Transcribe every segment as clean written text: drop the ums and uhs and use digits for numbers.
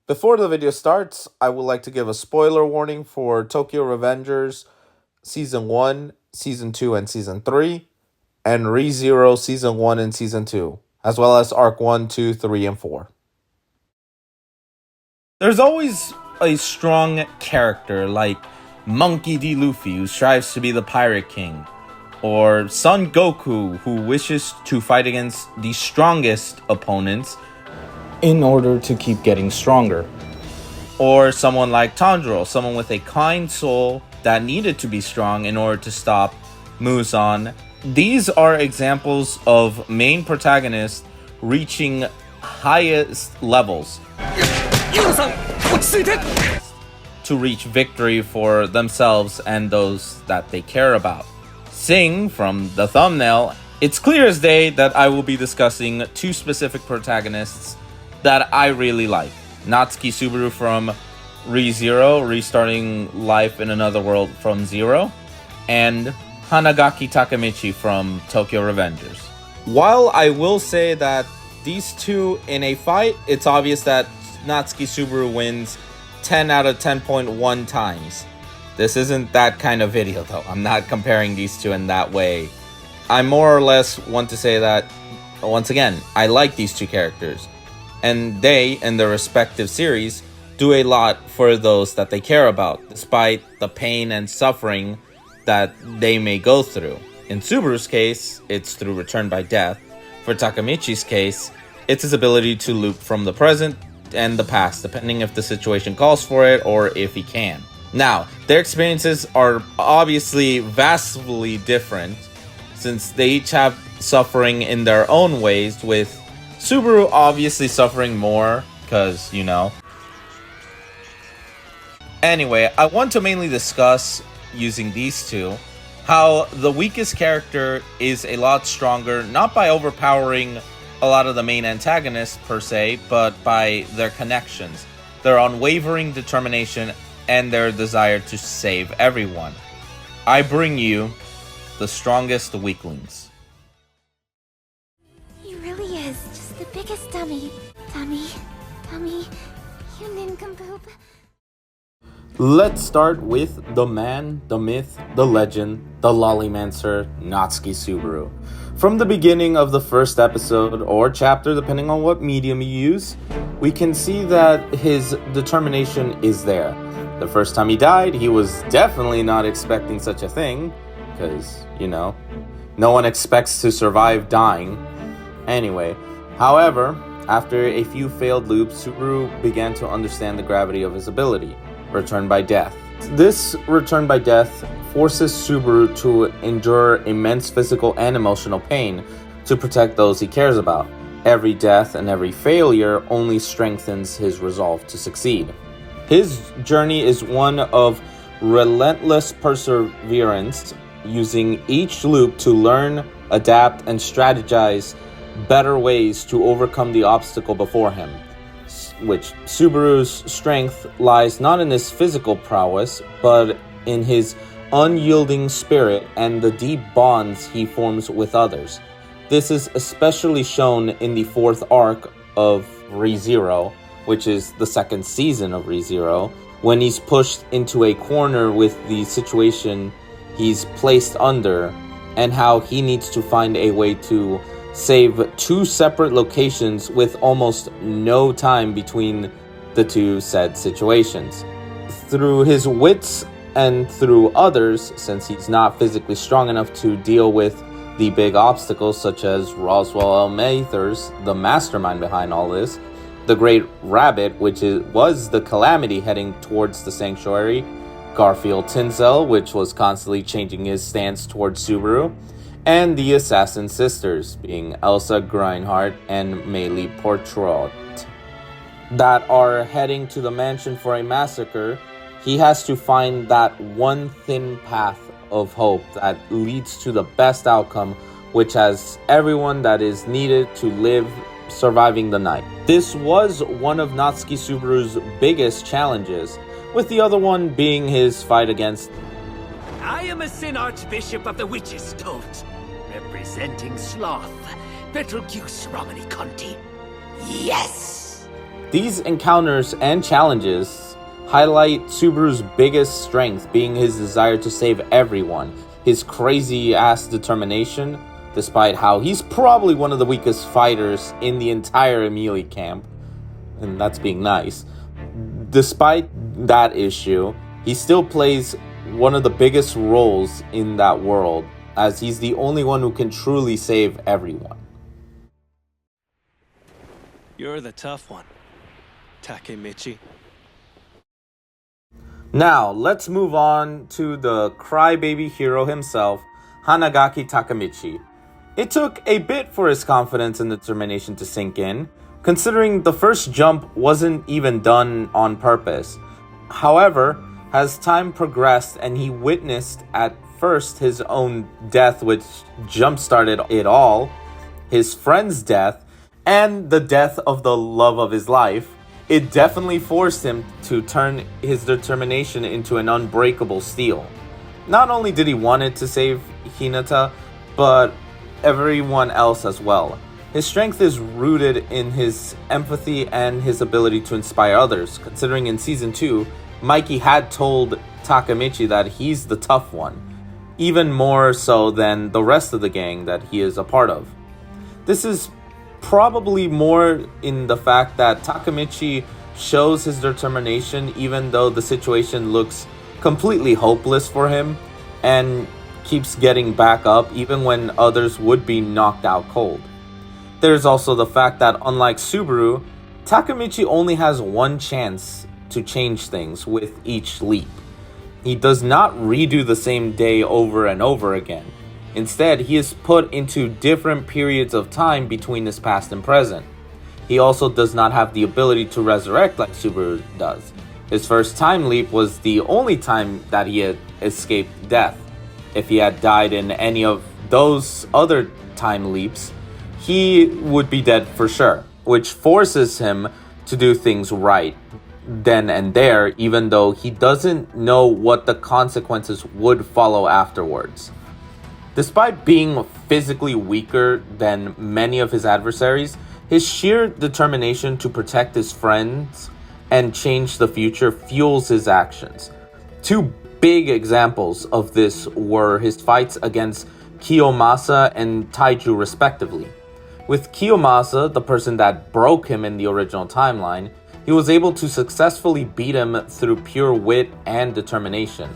Before the video starts, I would like to give a spoiler warning for Tokyo Revengers Season 1, Season 2, and Season 3, and ReZero Season 1 and Season 2, as well as Arc 1, 2, 3, and 4. There's always a strong character like Monkey D. Luffy, who strives to be the Pirate King, or Son Goku, who wishes to fight against the strongest opponents in order to keep getting stronger. Or someone like Tanjiro, someone with a kind soul that needed to be strong in order to stop Muzan. These are examples of main protagonists reaching highest levels to reach victory for themselves and those that they care about. Seeing from the thumbnail, it's clear as day that I will be discussing two specific protagonists that I really like. Natsuki Subaru from ReZero, restarting life in another world from zero, and Hanagaki Takemichi from Tokyo Revengers. While I will say that these two in a fight, it's obvious that Natsuki Subaru wins 10 out of 10.1 times. This isn't that kind of video though. I'm not comparing these two in that way. I more or less want to say that, once again, I like these two characters, and they, in their respective series, do a lot for those that they care about, despite the pain and suffering that they may go through. In Subaru's case, it's through Return by Death. For Takemichi's case, it's his ability to loop from the present and the past, depending if the situation calls for it or if he can. Now, their experiences are obviously vastly different, since they each have suffering in their own ways, with Subaru obviously suffering more, because, you know. Anyway, I want to mainly discuss, using these two, how the weakest character is a lot stronger, not by overpowering a lot of the main antagonists per se, but by their connections, their unwavering determination, and their desire to save everyone. I bring you the strongest weaklings. He really is just the biggest dummy. Dummy, you nincompoop. Let's start with the man, the myth, the legend, the lollymancer, Natsuki Subaru. From the beginning of the first episode, or chapter depending on what medium you use, we can see that his determination is there. The first time he died, he was definitely not expecting such a thing, because, you know, no one expects to survive dying. Anyway, however, after a few failed loops, Subaru began to understand the gravity of his ability, Return by Death. This Return by Death forces Subaru to endure immense physical and emotional pain to protect those he cares about. Every death and every failure only strengthens his resolve to succeed. His journey is one of relentless perseverance, using each loop to learn, adapt, and strategize better ways to overcome the obstacle before him. Which Subaru's strength lies not in his physical prowess, but in his unyielding spirit and the deep bonds he forms with others. This is especially shown in the fourth arc of ReZero, which is the second season of ReZero, when he's pushed into a corner with the situation he's placed under, and how he needs to find a way to save two separate locations with almost no time between the two said situations. Through his wits and through others, since he's not physically strong enough to deal with the big obstacles such as Roswell L. Mathers, the mastermind behind all this, the Great Rabbit, which was the Calamity heading towards the Sanctuary, Garfield Tinsel, which was constantly changing his stance towards Subaru, and the Assassin Sisters, being Elsa Greinhardt and Meili Portraut, that are heading to the mansion for a massacre. He has to find that one thin path of hope that leads to the best outcome, which has everyone that is needed to live surviving the night. This was one of Natsuki Subaru's biggest challenges, with the other one being his fight against I am a Sin Archbishop of the Witches' Cult, representing Sloth, Betelgeuse Romani Conti. Yes! These encounters and challenges highlight Subaru's biggest strength being his desire to save everyone, his crazy-ass determination, despite how he's probably one of the weakest fighters in the entire Emili camp, and that's being nice. Despite that issue, he still plays one of the biggest roles in that world, as he's the only one who can truly save everyone. You're the tough one, Takemichi. Now, let's move on to the crybaby hero himself, Hanagaki Takemichi. It took a bit for his confidence and determination to sink in, considering the first jump wasn't even done on purpose. However, as time progressed and he witnessed at first his own death, which jump-started it all, his friend's death, and the death of the love of his life, it definitely forced him to turn his determination into an unbreakable steel. Not only did he want it to save Hinata, but everyone else as well. His strength is rooted in his empathy and his ability to inspire others, considering in Season 2, Mikey had told Takemichi that he's the tough one, even more so than the rest of the gang that he is a part of. This is probably more in the fact that Takemichi shows his determination even though the situation looks completely hopeless for him, and keeps getting back up even when others would be knocked out cold. There's also the fact that unlike Subaru, Takemichi only has one chance to change things with each leap. He does not redo the same day over and over again. Instead, he is put into different periods of time between his past and present. He also does not have the ability to resurrect like Subaru does. His first time leap was the only time that he had escaped death. If he had died in any of those other time leaps, he would be dead for sure, which forces him to do things right then and there, even though he doesn't know what the consequences would follow afterwards. Despite being physically weaker than many of his adversaries, his sheer determination to protect his friends and change the future fuels his actions. Two big examples of this were his fights against Kiyomasa and Taiju respectively. With Kiyomasa, the person that broke him in the original timeline, he was able to successfully beat him through pure wit and determination.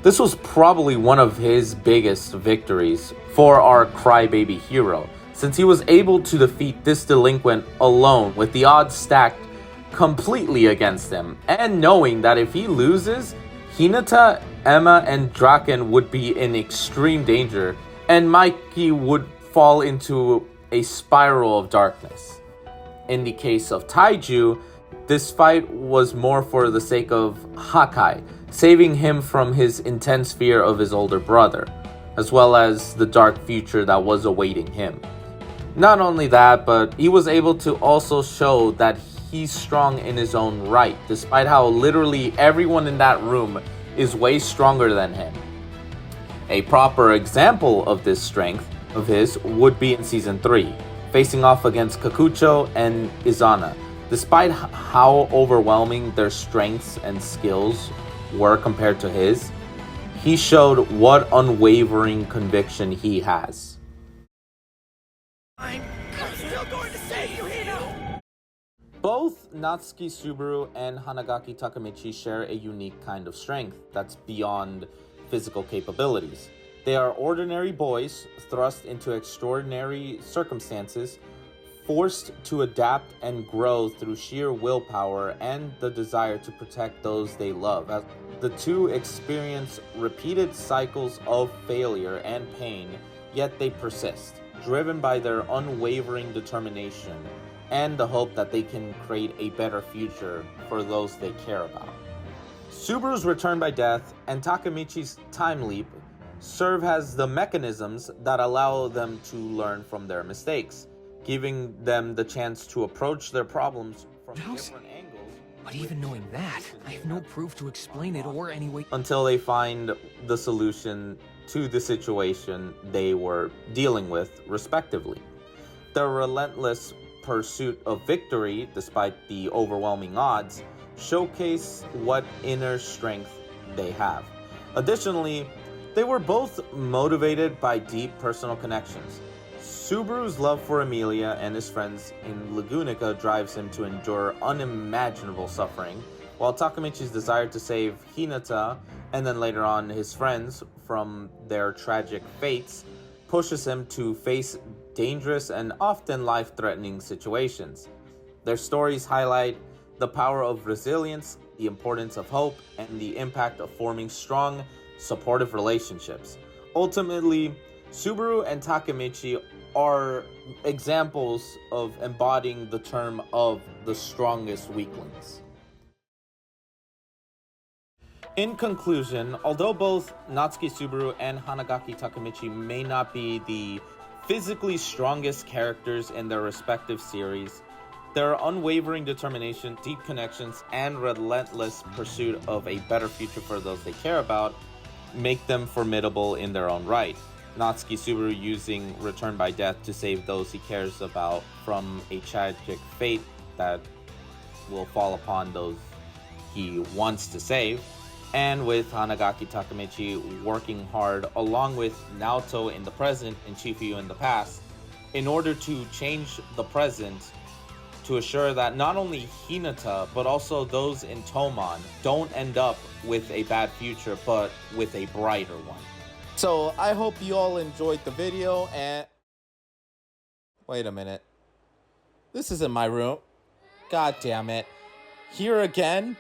This was probably one of his biggest victories for our crybaby hero, since he was able to defeat this delinquent alone with the odds stacked completely against him, and knowing that if he loses, Hinata, Emma, and Draken would be in extreme danger, and Mikey would fall into a spiral of darkness. In the case of Taiju, this fight was more for the sake of Hakai, saving him from his intense fear of his older brother, as well as the dark future that was awaiting him. Not only that, but he was able to also show that he's strong in his own right, despite how literally everyone in that room is way stronger than him. A proper example of this strength of his would be in Season 3, facing off against Kakucho and Izana. Despite how overwhelming their strengths and skills were compared to his, he showed what unwavering conviction he has. I'm still going to save you, Hino! Both Natsuki Subaru and Hanagaki Takemichi share a unique kind of strength that's beyond physical capabilities. They are ordinary boys thrust into extraordinary circumstances, forced to adapt and grow through sheer willpower and the desire to protect those they love. As the two experience repeated cycles of failure and pain, yet they persist, driven by their unwavering determination and the hope that they can create a better future for those they care about. Subaru's return by death and Takemichi's time leap serve as the mechanisms that allow them to learn from their mistakes, giving them the chance to approach their problems from different angles. But even knowing that, I have no proof to explain it or any way Until they find the solution to the situation they were dealing with, respectively. Their relentless pursuit of victory, despite the overwhelming odds, showcase what inner strength they have. Additionally, they were both motivated by deep personal connections. Subaru's love for Emilia and his friends in Lagunica drives him to endure unimaginable suffering, while Takemichi's desire to save Hinata and then later on his friends from their tragic fates pushes him to face dangerous and often life-threatening situations. Their stories highlight the power of resilience, the importance of hope, and the impact of forming strong, supportive relationships. Ultimately, Subaru and Takemichi are examples of embodying the term of the strongest weaklings. In conclusion, although both Natsuki Subaru and Hanagaki Takemichi may not be the physically strongest characters in their respective series, their unwavering determination, deep connections, and relentless pursuit of a better future for those they care about make them formidable in their own right. Natsuki Subaru using Return by Death to save those he cares about from a tragic fate that will fall upon those he wants to save, and with Hanagaki Takemichi working hard along with Naoto in the present and Chifuyu in the past in order to change the present to assure that not only Hinata but also those in Tomon don't end up with a bad future but with a brighter one. So I hope you all enjoyed the video, and wait a minute, this isn't my room. God damn it. Here again?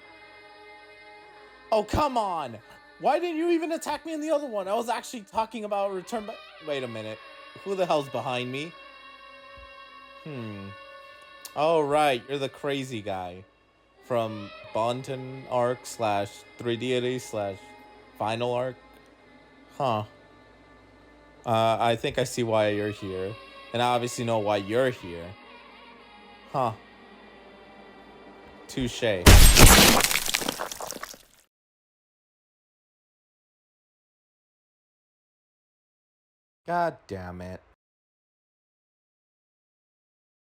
Oh, come on! Why didn't you even attack me in the other one? I was actually talking about Return by... Wait a minute. Who the hell's behind me? Oh, right. You're the crazy guy. From Bonton arc / 3 deity / final arc. Huh. I think I see why you're here. And I obviously know why you're here. Huh. Touché. God damn it.